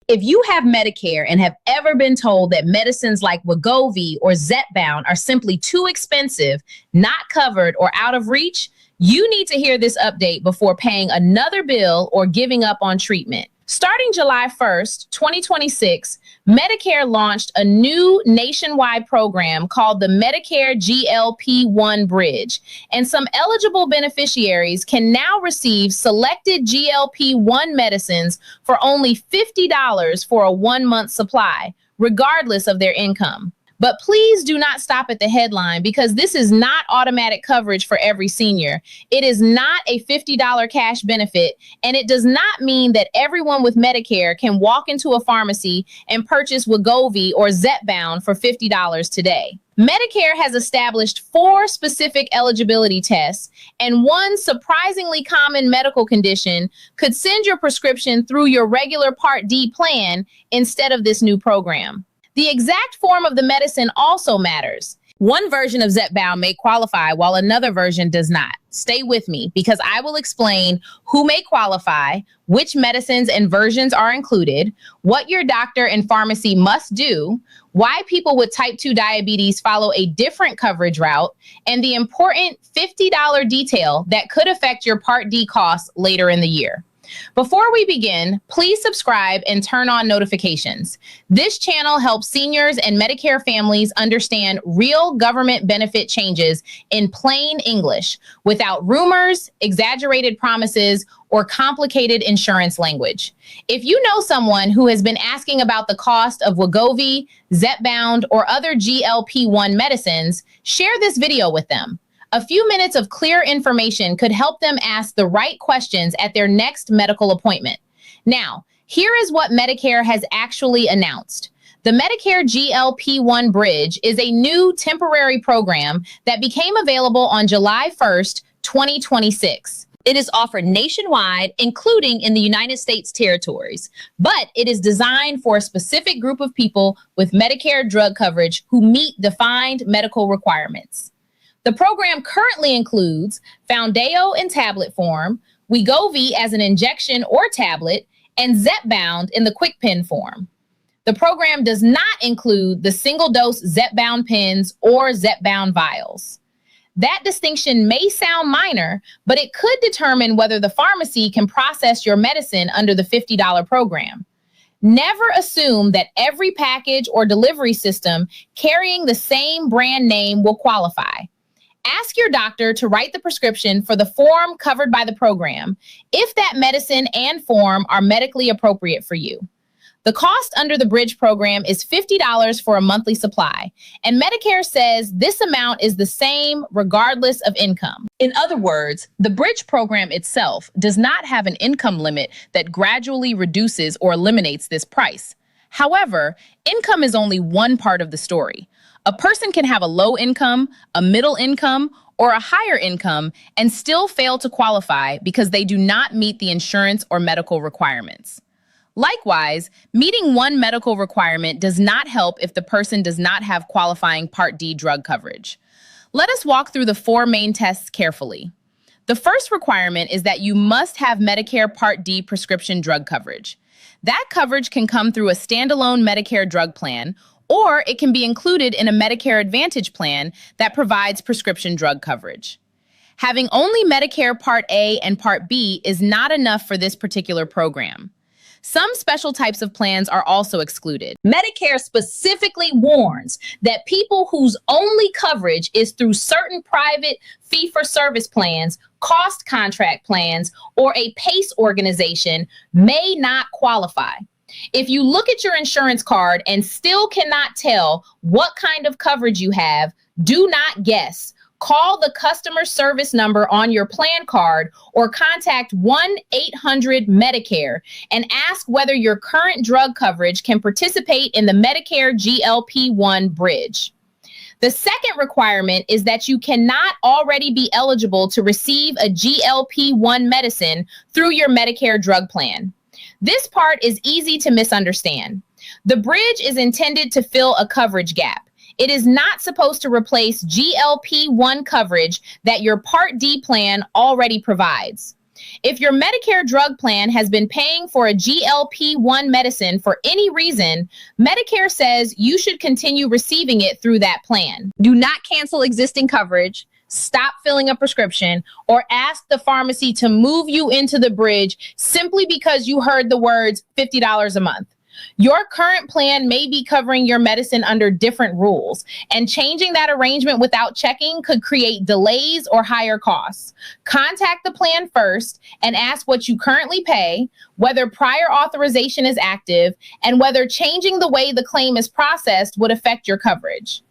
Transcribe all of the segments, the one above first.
If you have Medicare and have ever been told that medicines like Wegovy or Zepbound are simply too expensive, not covered, or out of reach, you need to hear this update before paying another bill or giving up on treatment. Starting July 1st, 2026, Medicare launched a new nationwide program called the Medicare GLP-1 Bridge, and some eligible beneficiaries can now receive selected GLP-1 medicines for only $50 for a 1-month supply, regardless of their income. But please do not stop at the headline, because this is not automatic coverage for every senior. It is not a $50 cash benefit, and it does not mean that everyone with Medicare can walk into a pharmacy and purchase Wegovy or Zepbound for $50 today. Medicare has established 4 specific eligibility tests, and one surprisingly common medical condition could send your prescription through your regular Part D plan instead of this new program. The exact form of the medicine also matters. One version of Zepbound may qualify while another version does not. Stay with me, because I will explain who may qualify, which medicines and versions are included, what your doctor and pharmacy must do, why people with type 2 diabetes follow a different coverage route, and the important $50 detail that could affect your Part D costs later in the year. Before we begin, please subscribe and turn on notifications. This channel helps seniors and Medicare families understand real government benefit changes in plain English, without rumors, exaggerated promises, or complicated insurance language. If you know someone who has been asking about the cost of Wegovy, Zepbound, or other GLP-1 medicines, share this video with them. A few minutes of clear information could help them ask the right questions at their next medical appointment. Now, here is what Medicare has actually announced. The Medicare GLP-1 Bridge is a new temporary program that became available on July 1st, 2026. It is offered nationwide, including in the United States territories, but it is designed for a specific group of people with Medicare drug coverage who meet defined medical requirements. The program currently includes Foundayo in tablet form, Wegovy as an injection or tablet, and Zepbound in the KwikPen form. The program does not include the single-dose Zepbound pens or Zepbound vials. That distinction may sound minor, but it could determine whether the pharmacy can process your medicine under the $50 program. Never assume that every package or delivery system carrying the same brand name will qualify. Ask your doctor to write the prescription for the form covered by the program, if that medicine and form are medically appropriate for you. The cost under the Bridge program is $50 for a monthly supply, and Medicare says this amount is the same regardless of income. In other words, the Bridge program itself does not have an income limit that gradually reduces or eliminates this price. However, income is only one part of the story. A person can have a low income, a middle income, or a higher income and still fail to qualify because they do not meet the insurance or medical requirements. Likewise, meeting one medical requirement does not help if the person does not have qualifying Part D drug coverage. Let us walk through the 4 main tests carefully. The first requirement is that you must have Medicare Part D prescription drug coverage. That coverage can come through a standalone Medicare drug plan, or it can be included in a Medicare Advantage plan that provides prescription drug coverage. Having only Medicare Part A and Part B is not enough for this particular program. Some special types of plans are also excluded. Medicare specifically warns that people whose only coverage is through certain private fee-for-service plans, cost contract plans, or a PACE organization may not qualify. If you look at your insurance card and still cannot tell what kind of coverage you have, do not guess. Call the customer service number on your plan card or contact 1-800-MEDICARE and ask whether your current drug coverage can participate in the Medicare GLP-1 Bridge. The second requirement is that you cannot already be eligible to receive a GLP-1 medicine through your Medicare drug plan. This part is easy to misunderstand. The Bridge is intended to fill a coverage gap. It is not supposed to replace GLP-1 coverage that your Part D plan already provides. If your Medicare drug plan has been paying for a GLP-1 medicine for any reason, Medicare says you should continue receiving it through that plan. Do not cancel existing coverage, stop filling a prescription, or ask the pharmacy to move you into the bridge simply because you heard the words $50 a month. Your current plan may be covering your medicine under different rules, and changing that arrangement without checking could create delays or higher costs. Contact the plan first and ask what you currently pay, whether prior authorization is active, and whether changing the way the claim is processed would affect your coverage.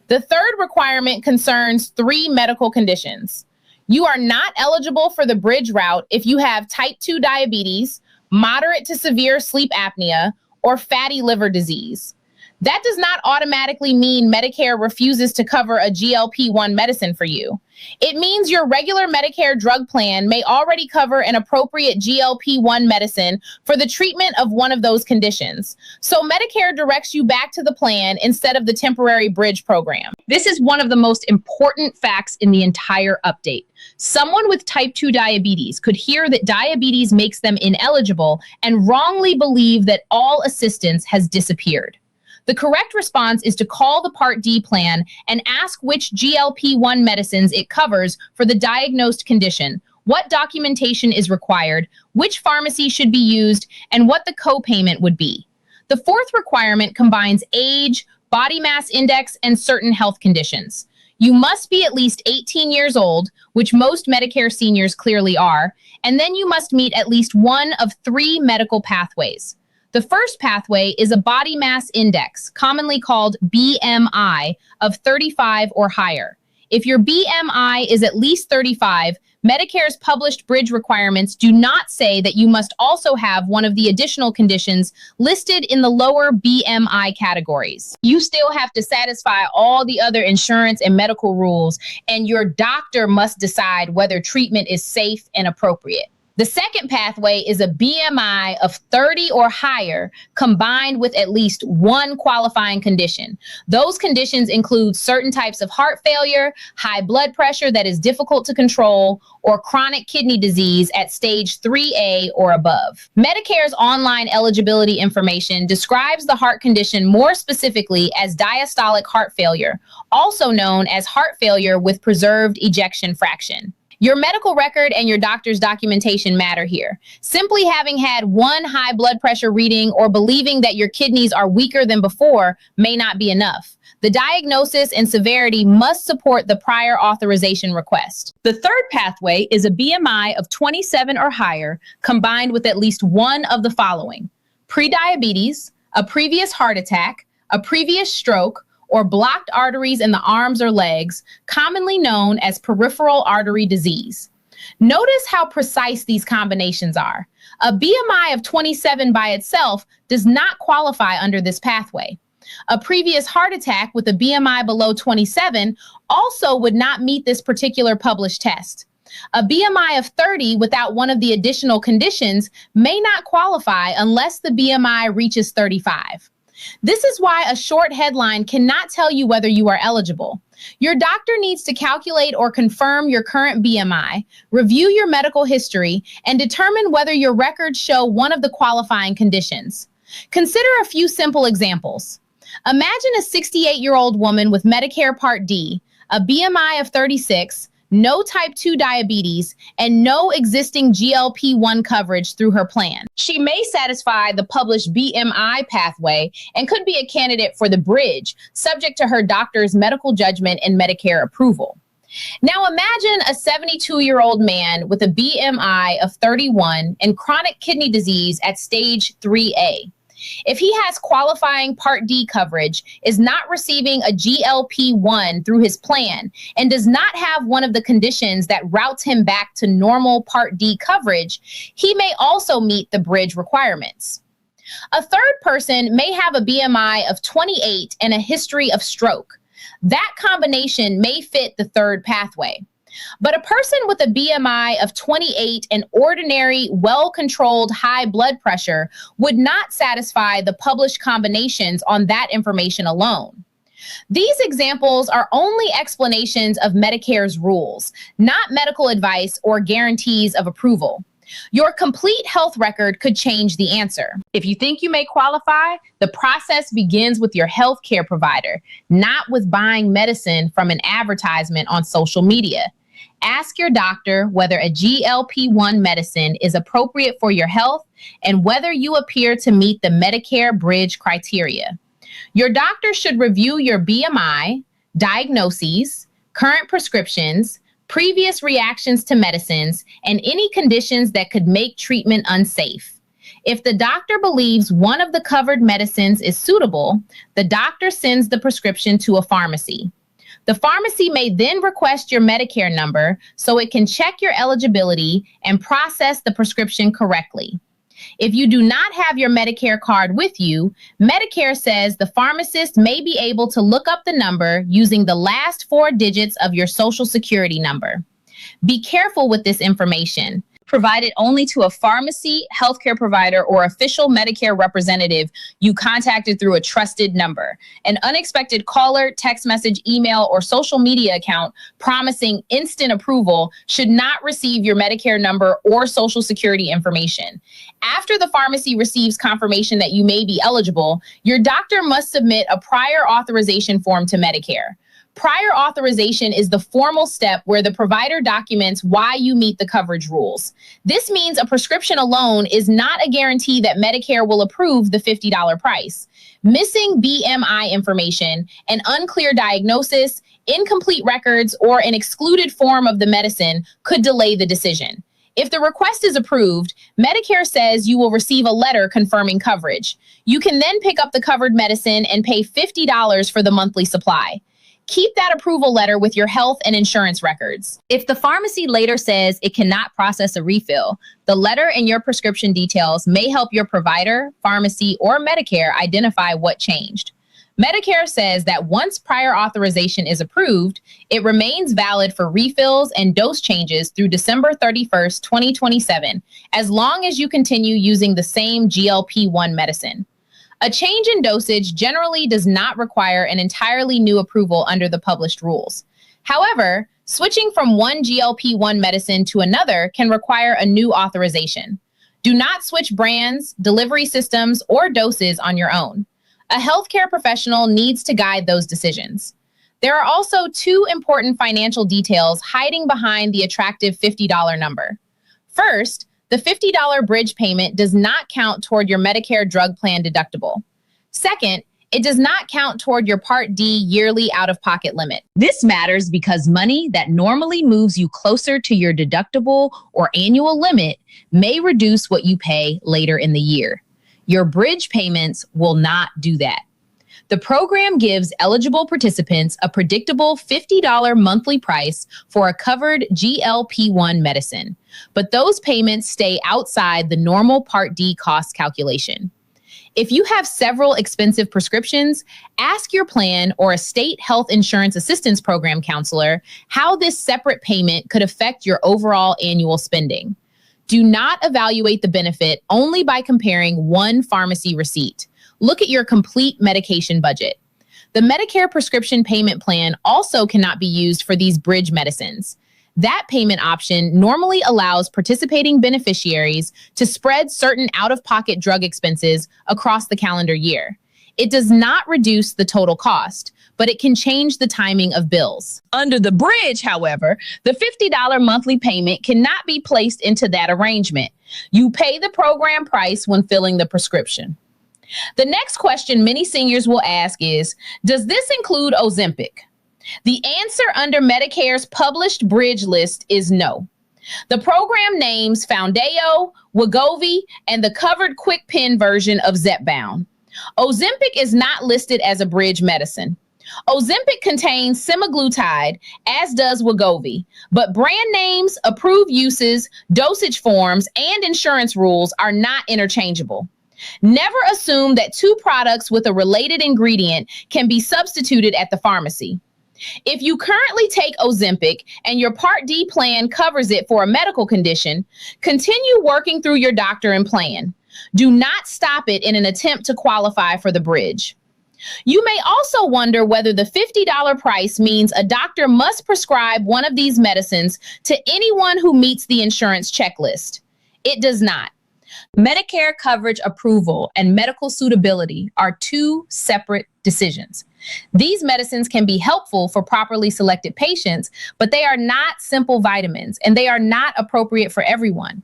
The third requirement concerns 3 medical conditions. You are not eligible for the bridge route if you have type 2 diabetes, moderate to severe sleep apnea, or fatty liver disease. That does not automatically mean Medicare refuses to cover a GLP-1 medicine for you. It means your regular Medicare drug plan may already cover an appropriate GLP-1 medicine for the treatment of one of those conditions. So Medicare directs you back to the plan instead of the temporary bridge program. This is one of the most important facts in the entire update. Someone with type 2 diabetes could hear that diabetes makes them ineligible and wrongly believe that all assistance has disappeared. The correct response is to call the Part D plan and ask which GLP-1 medicines it covers for the diagnosed condition, what documentation is required, which pharmacy should be used, and what the copayment would be. The fourth requirement combines age, body mass index, and certain health conditions. You must be at least 18 years old, which most Medicare seniors clearly are, and then you must meet at least one of 3 medical pathways. The first pathway is a body mass index, commonly called BMI, of 35 or higher. If your BMI is at least 35, Medicare's published bridge requirements do not say that you must also have one of the additional conditions listed in the lower BMI categories. You still have to satisfy all the other insurance and medical rules, and your doctor must decide whether treatment is safe and appropriate. The second pathway is a BMI of 30 or higher combined with at least one qualifying condition. Those conditions include certain types of heart failure, high blood pressure that is difficult to control, or chronic kidney disease at stage 3A or above. Medicare's online eligibility information describes the heart condition more specifically as diastolic heart failure, also known as heart failure with preserved ejection fraction. Your medical record and your doctor's documentation matter here. Simply having had one high blood pressure reading or believing that your kidneys are weaker than before may not be enough. The diagnosis and severity must support the prior authorization request. The third pathway is a BMI of 27 or higher combined with at least one of the following: prediabetes, a previous heart attack, a previous stroke, or blocked arteries in the arms or legs, commonly known as peripheral artery disease. Notice how precise these combinations are. A BMI of 27 by itself does not qualify under this pathway. A previous heart attack with a BMI below 27 also would not meet this particular published test. A BMI of 30 without one of the additional conditions may not qualify unless the BMI reaches 35. This is why a short headline cannot tell you whether you are eligible. Your doctor needs to calculate or confirm your current BMI, review your medical history, and determine whether your records show one of the qualifying conditions. Consider a few simple examples. Imagine a 68-year-old woman with Medicare Part D, a BMI of 36, no type 2 diabetes, and no existing GLP-1 coverage through her plan. She may satisfy the published BMI pathway and could be a candidate for the bridge, subject to her doctor's medical judgment and Medicare approval. Now imagine a 72-year-old man with a BMI of 31 and chronic kidney disease at stage 3A. If he has qualifying Part D coverage, is not receiving a GLP-1 through his plan, and does not have one of the conditions that routes him back to normal Part D coverage, he may also meet the bridge requirements. A third person may have a BMI of 28 and a history of stroke. That combination may fit the third pathway. But a person with a BMI of 28 and ordinary, well-controlled high blood pressure would not satisfy the published combinations on that information alone. These examples are only explanations of Medicare's rules, not medical advice or guarantees of approval. Your complete health record could change the answer. If you think you may qualify, the process begins with your healthcare provider, not with buying medicine from an advertisement on social media. Ask your doctor whether a GLP-1 medicine is appropriate for your health and whether you appear to meet the Medicare Bridge criteria. Your doctor should review your BMI, diagnoses, current prescriptions, previous reactions to medicines, and any conditions that could make treatment unsafe. If the doctor believes one of the covered medicines is suitable, the doctor sends the prescription to a pharmacy. The pharmacy may then request your Medicare number so it can check your eligibility and process the prescription correctly. If you do not have your Medicare card with you, Medicare says the pharmacist may be able to look up the number using the last 4 digits of your Social Security number. Be careful with this information. Provided only to a pharmacy, healthcare provider, or official Medicare representative you contacted through a trusted number. An unexpected caller, text message, email, or social media account promising instant approval should not receive your Medicare number or Social Security information. After the pharmacy receives confirmation that you may be eligible, your doctor must submit a prior authorization form to Medicare. Prior authorization is the formal step where the provider documents why you meet the coverage rules. This means a prescription alone is not a guarantee that Medicare will approve the $50 price. Missing BMI information, an unclear diagnosis, incomplete records, or an excluded form of the medicine could delay the decision. If the request is approved, Medicare says you will receive a letter confirming coverage. You can then pick up the covered medicine and pay $50 for the monthly supply. Keep that approval letter with your health and insurance records. If the pharmacy later says it cannot process a refill, the letter and your prescription details may help your provider, pharmacy, or Medicare identify what changed. Medicare says that once prior authorization is approved, it remains valid for refills and dose changes through December 31st, 2027, as long as you continue using the same GLP-1 medicine. A change in dosage generally does not require an entirely new approval under the published rules. However, switching from one GLP-1 medicine to another can require a new authorization. Do not switch brands, delivery systems, or doses on your own. A healthcare professional needs to guide those decisions. There are also 2 important financial details hiding behind the attractive $50 number. First, the $50 bridge payment does not count toward your Medicare drug plan deductible. Second, it does not count toward your Part D yearly out-of-pocket limit. This matters because money that normally moves you closer to your deductible or annual limit may reduce what you pay later in the year. Your bridge payments will not do that. The program gives eligible participants a predictable $50 monthly price for a covered GLP-1 medicine, but those payments stay outside the normal Part D cost calculation. If you have several expensive prescriptions, ask your plan or a state health insurance assistance program counselor how this separate payment could affect your overall annual spending. Do not evaluate the benefit only by comparing one pharmacy receipt. Look at your complete medication budget. The Medicare prescription payment plan also cannot be used for these bridge medicines. That payment option normally allows participating beneficiaries to spread certain out-of-pocket drug expenses across the calendar year. It does not reduce the total cost, but it can change the timing of bills. Under the bridge, however, the $50 monthly payment cannot be placed into that arrangement. You pay the program price when filling the prescription. The next question many seniors will ask is, does this include Ozempic? The answer under Medicare's published bridge list is no. The program names Foundayo, Wegovy, and the covered KwikPen version of Zepbound. Ozempic is not listed as a bridge medicine. Ozempic contains semaglutide, as does Wegovy, but brand names, approved uses, dosage forms, and insurance rules are not interchangeable. Never assume that 2 products with a related ingredient can be substituted at the pharmacy. If you currently take Ozempic and your Part D plan covers it for a medical condition, continue working through your doctor and plan. Do not stop it in an attempt to qualify for the bridge. You may also wonder whether the $50 price means a doctor must prescribe one of these medicines to anyone who meets the insurance checklist. It does not. Medicare coverage approval and medical suitability are two separate decisions. These medicines can be helpful for properly selected patients, but they are not simple vitamins and they are not appropriate for everyone.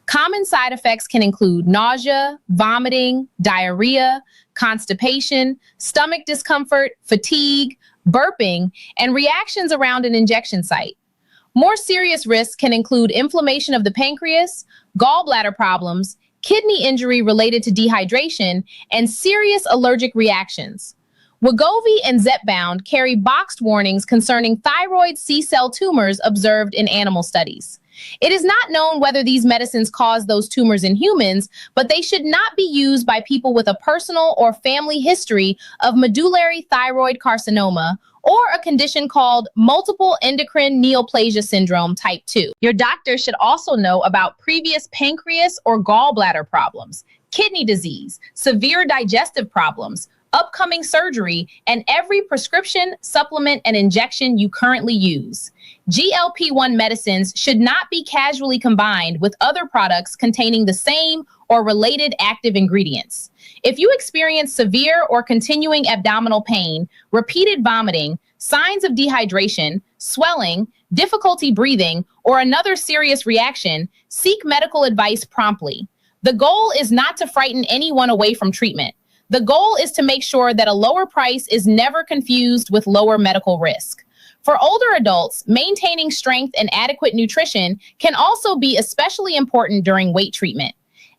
Common side effects can include nausea, vomiting, diarrhea, constipation, stomach discomfort, fatigue, burping, and reactions around an injection site. More serious risks can include inflammation of the pancreas, gallbladder problems, kidney injury related to dehydration, and serious allergic reactions. Wegovy and Zepbound carry boxed warnings concerning thyroid C-cell tumors observed in animal studies. It is not known whether these medicines cause those tumors in humans, but they should not be used by people with a personal or family history of medullary thyroid carcinoma or a condition called multiple endocrine neoplasia syndrome type 2. Your doctor should also know about previous pancreas or gallbladder problems, kidney disease, severe digestive problems, upcoming surgery, and every prescription, supplement, and injection you currently use. GLP-1 medicines should not be casually combined with other products containing the same or related active ingredients. If you experience severe or continuing abdominal pain, repeated vomiting, signs of dehydration, swelling, difficulty breathing, or another serious reaction, seek medical advice promptly. The goal is not to frighten anyone away from treatment. The goal is to make sure that a lower price is never confused with lower medical risk. For older adults, maintaining strength and adequate nutrition can also be especially important during weight treatment.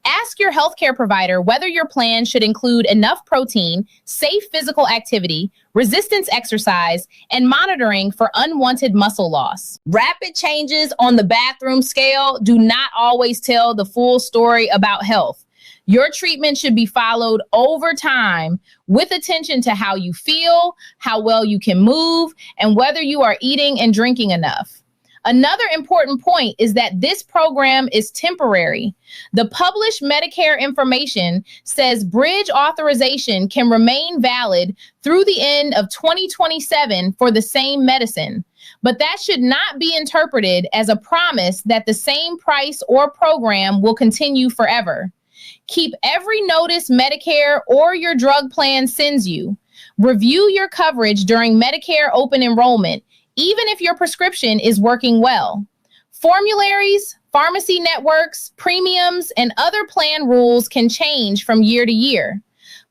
Ask your healthcare provider whether your plan should include enough protein, safe physical activity, resistance exercise, and monitoring for unwanted muscle loss. Rapid changes on the bathroom scale do not always tell the full story about health. Your treatment should be followed over time with attention to how you feel, how well you can move, and whether you are eating and drinking enough. Another important point is that this program is temporary. The published Medicare information says bridge authorization can remain valid through the end of 2027 for the same medicine. But that should not be interpreted as a promise that the same price or program will continue forever. Keep every notice Medicare or your drug plan sends you. Review your coverage during Medicare open enrollment, even if your prescription is working well. Formularies, pharmacy networks, premiums, and other plan rules can change from year to year.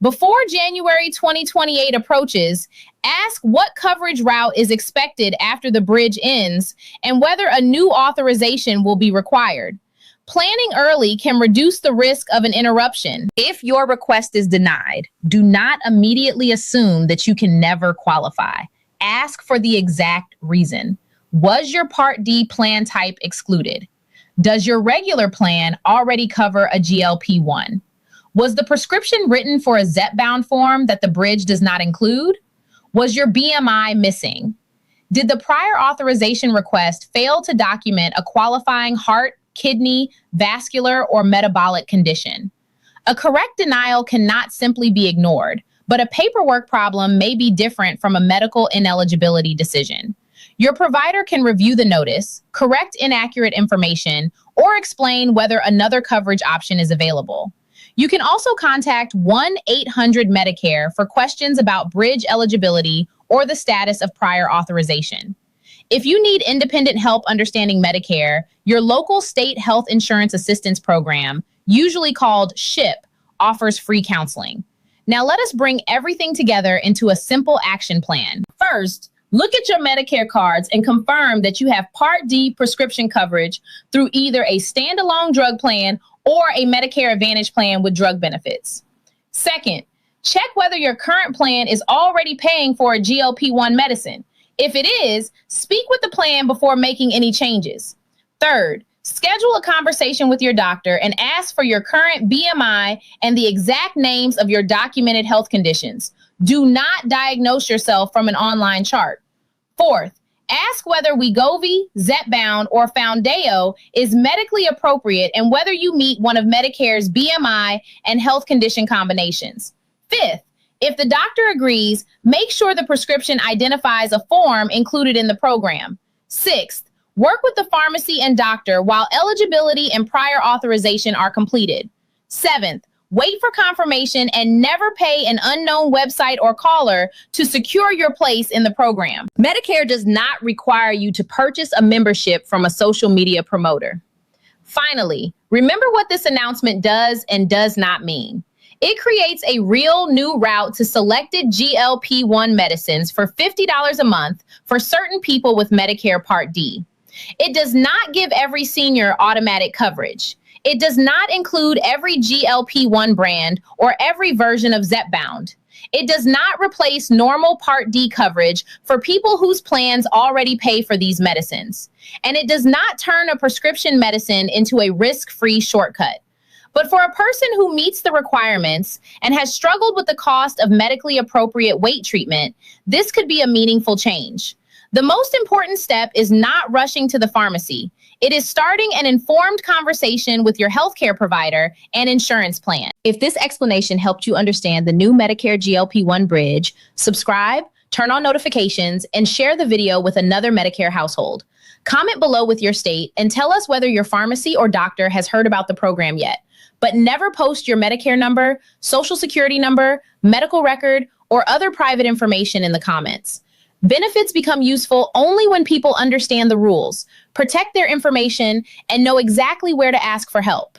Before January 2028 approaches, ask what coverage route is expected after the bridge ends and whether a new authorization will be required. Planning early can reduce the risk of an interruption. If your request is denied, do not immediately assume that you can never qualify. Ask for the exact reason. Was your Part D plan type excluded? Does your regular plan already cover a GLP-1? Was the prescription written for a Zepbound form that the bridge does not include? Was your BMI missing? Did the prior authorization request fail to document a qualifying heart, kidney, vascular, or metabolic condition? A correct denial cannot simply be ignored, but a paperwork problem may be different from a medical ineligibility decision. Your provider can review the notice, correct inaccurate information, or explain whether another coverage option is available. You can also contact 1-800-MEDICARE for questions about bridge eligibility or the status of prior authorization. If you need independent help understanding Medicare, your local state health insurance assistance program, usually called SHIP, offers free counseling. Now let us bring everything together into a simple action plan. First, look at your Medicare cards and confirm that you have Part D prescription coverage through either a standalone drug plan or a Medicare Advantage plan with drug benefits. Second, check whether your current plan is already paying for a GLP-1 medicine. If it is, speak with the plan before making any changes. Third, schedule a conversation with your doctor and ask for your current BMI and the exact names of your documented health conditions. Do not diagnose yourself from an online chart. Fourth, ask whether Wegovy, Zepbound, or Foundayo is medically appropriate and whether you meet one of Medicare's BMI and health condition combinations. Fifth, If the doctor agrees, make sure the prescription identifies a form included in the program. Sixth, work with the pharmacy and doctor while eligibility and prior authorization are completed. Seventh, wait for confirmation and never pay an unknown website or caller to secure your place in the program. Medicare does not require you to purchase a membership from a social media promoter. Finally, remember what this announcement does and does not mean. It creates a real new route to selected GLP-1 medicines for $50 a month for certain people with Medicare Part D. It does not give every senior automatic coverage. It does not include every GLP-1 brand or every version of Zepbound. It does not replace normal Part D coverage for people whose plans already pay for these medicines. And it does not turn a prescription medicine into a risk-free shortcut. But for a person who meets the requirements and has struggled with the cost of medically appropriate weight treatment, this could be a meaningful change. The most important step is not rushing to the pharmacy. It is starting an informed conversation with your healthcare provider and insurance plan. If this explanation helped you understand the new Medicare GLP-1 Bridge, subscribe, turn on notifications, and share the video with another Medicare household. Comment below with your state and tell us whether your pharmacy or doctor has heard about the program yet. But never post your Medicare number, social security number, medical record, or other private information in the comments. Benefits become useful only when people understand the rules, protect their information, and know exactly where to ask for help.